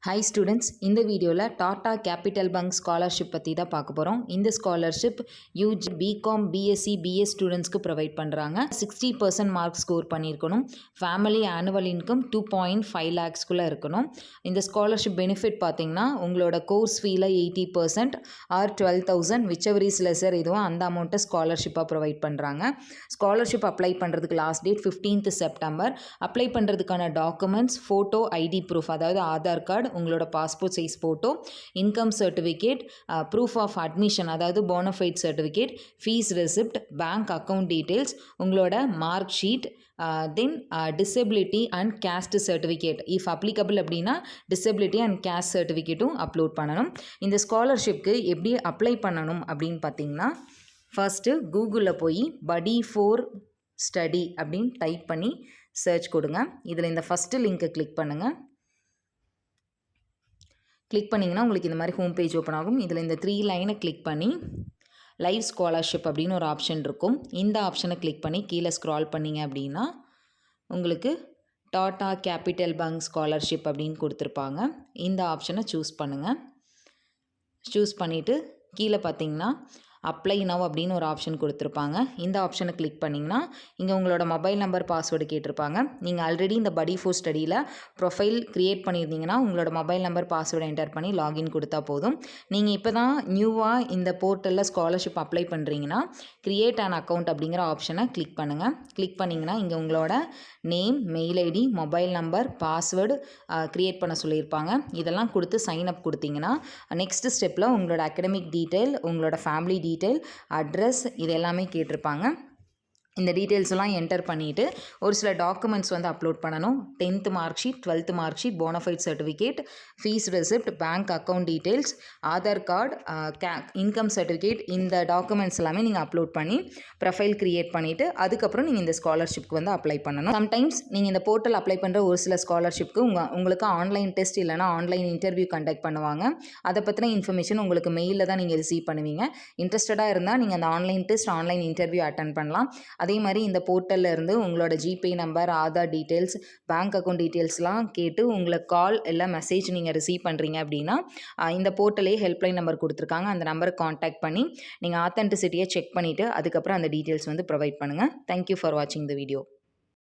Hi students, இந்த வீடியோவில் Tata capital bank scholarship பற்றி தான் பார்க்க போகிறோம். இந்த scholarship UG BCom BSc BS ஸ்டூடெண்ட்ஸ்க்கு ப்ரொவைட் பண்ணுறாங்க. 60% மார்க் ஸ்கோர் பண்ணியிருக்கணும். ஃபேமிலி ஆனுவல் இன்கம் 2.5 lakhsக்குள்ளே இருக்கணும். இந்த ஸ்காலர்ஷிப் பெனிஃபிட் பார்த்தீங்கன்னா உங்களோட கோர்ஸ் ஃபீல 80% ஆர் 12,000 விச்செவர் இஸ் லெஸர் இதுவும் அந்த அமௌண்ட்டை ஸ்காலர்ஷிப்பாக ப்ரொவைட் பண்ணுறாங்க. ஸ்காலர்ஷிப் அப்ளை பண்ணுறதுக்கு last date 15th September. Apply பண்ணுறதுக்கான டாக்குமெண்ட்ஸ் ஃபோட்டோ ஐடி ப்ரூஃப், அதாவது ஆதார் கார்டு, உங்களோட passport size photo, income certificate, proof of admission அதாவது bonafide certificate, fees receipt, bank account details, உங்களோட mark sheet, then disability and caste certificate if applicable அப்படின்னா disability and caste சர்டிஃபிகேட்டும் upload பண்ணணும். இந்த ஸ்காலர்ஷிப்க்கு எப்படி apply பண்ணணும் அப்படின்னு பார்த்தீங்கன்னா, ஃபர்ஸ்ட்டு கூகுளில் போய் படி ஃபோர் ஸ்டடி அப்படின்னு டைப் பண்ணி சர்ச் கொடுங்க. இதில் இந்த ஃபஸ்ட்டு லிங்க்கை கிளிக் பண்ணுங்கள். கிளிக் பண்ணிங்கன்னா உங்களுக்கு இந்த மாதிரி ஹோம் பேஜ் ஓப்பன் ஆகும். இதில் இந்த 3 லைனை கிளிக் பண்ணி லைவ் ஸ்காலர்ஷிப் அப்படின்னு ஒரு ஆப்ஷன் இருக்கும். இந்த ஆப்ஷனை கிளிக் பண்ணி கீழே ஸ்க்ரால் பண்ணிங்க அப்படின்னா உங்களுக்கு டாடா கேபிட்டல் பேங்க் ஸ்காலர்ஷிப் அப்படின்னு கொடுத்துருப்பாங்க. இந்த ஆப்ஷனை சூஸ் பண்ணுங்கள். சூஸ் பண்ணிவிட்டு கீழே பார்த்தீங்கன்னா அப்ளை நவ் அப்படின்னு ஒரு ஆப்ஷன் கொடுத்துருப்பாங்க. இந்த ஆப்ஷனை கிளிக் பண்ணிங்கன்னா இங்கே உங்களோட மொபைல் நம்பர் பாஸ்வேர்டு கேட்டிருப்பாங்க. நீங்கள் ஆல்ரெடி இந்த படி ஃபோர் ஸ்டடியில் ப்ரொஃபைல் க்ரியேட் பண்ணியிருந்தீங்கன்னா உங்களோட மொபைல் நம்பர் பாஸ்வேர்டை என்டர் பண்ணி லாகின் கொடுத்தா போதும். நீங்கள் இப்போ தான் நியூவாக இந்த போர்ட்டலில் ஸ்காலர்ஷிப் அப்ளை பண்ணுறீங்கன்னா க்ரியேட் அன் அக்கௌண்ட் அப்படிங்கிற ஆப்ஷனை கிளிக் பண்ணுங்கள். கிளிக் பண்ணிங்கன்னா இங்கே உங்களோட name, mail ID, mobile number, password create பண்ண சொல்லியிருப்பாங்க. இதெல்லாம் கொடுத்து சைன் அப் கொடுத்தீங்கன்னா நெக்ஸ்ட் ஸ்டெப்பில் உங்களோட அகடமிக் டீட்டெயில், உங்களோட ஃபேமிலி டீட்டெயில், அட்ரஸ் இது எல்லாமே கேட்டிருப்பாங்க. இந்த டீட்டெயில்ஸ் எல்லாம் என்டர் பண்ணிவிட்டு ஒரு சில டாக்குமெண்ட்ஸ் வந்து அப்லோட் பண்ணணும். 10th mark sheet, 12th mark sheet, bonafide certificate, fees receipt, bank account details, Aadhaar card, income certificate, இந்த டாக்குமெண்ட்ஸ் எல்லாமே நீங்கள் அப்லோட் பண்ணி ப்ரொஃபைல் க்ரியேட் பண்ணிவிட்டு அதுக்கப்புறம் நீங்கள் இந்த ஸ்காலர்ஷிப்க்கு வந்து அப்ளை பண்ணணும். சம்டைம்ஸ் நீங்கள் இந்த போர்ட்டல் அப்ளை பண்ணுற ஒரு சில ஸ்காலர்ஷிப்க்கு உங்களுக்கு ஆன்லைன் டெஸ்ட் இல்லைனா ஆன்லைன் இன்டர்வியூ கண்டக்ட் பண்ணுவாங்க. அதை பற்றின இன்ஃபர்மேஷன் உங்களுக்கு மெயிலில் தான் நீங்கள் ரிசீவ் பண்ணுவீங்க. இன்ட்ரெஸ்டடாக இருந்தால் நீங்கள் அந்த online test, online interview attend பண்ணலாம். அதே மாதிரி இந்த போர்ட்டலில் இருந்து உங்களோட GPay number, Aadhaar details, bank account டீட்டெயில்ஸ்லாம் கேட்டு உங்களுக்கு கால் இல்லை மெசேஜ் நீங்கள் ரிசீவ் பண்ணுறீங்க அப்படின்னா இந்த போர்ட்டலே ஹெல்ப்லைன் நம்பர் கொடுத்துருக்காங்க. அந்த நம்பரை காண்டாக்ட் பண்ணி நீங்கள் ஆத்தென்டிசிட்டியை செக் பண்ணிவிட்டு அதுக்கப்புறம் அந்த டீட்டெயில்ஸ் வந்து ப்ரொவைட் பண்ணுங்கள். தேங்க்யூ ஃபார் வாட்சிங் த வீடியோ.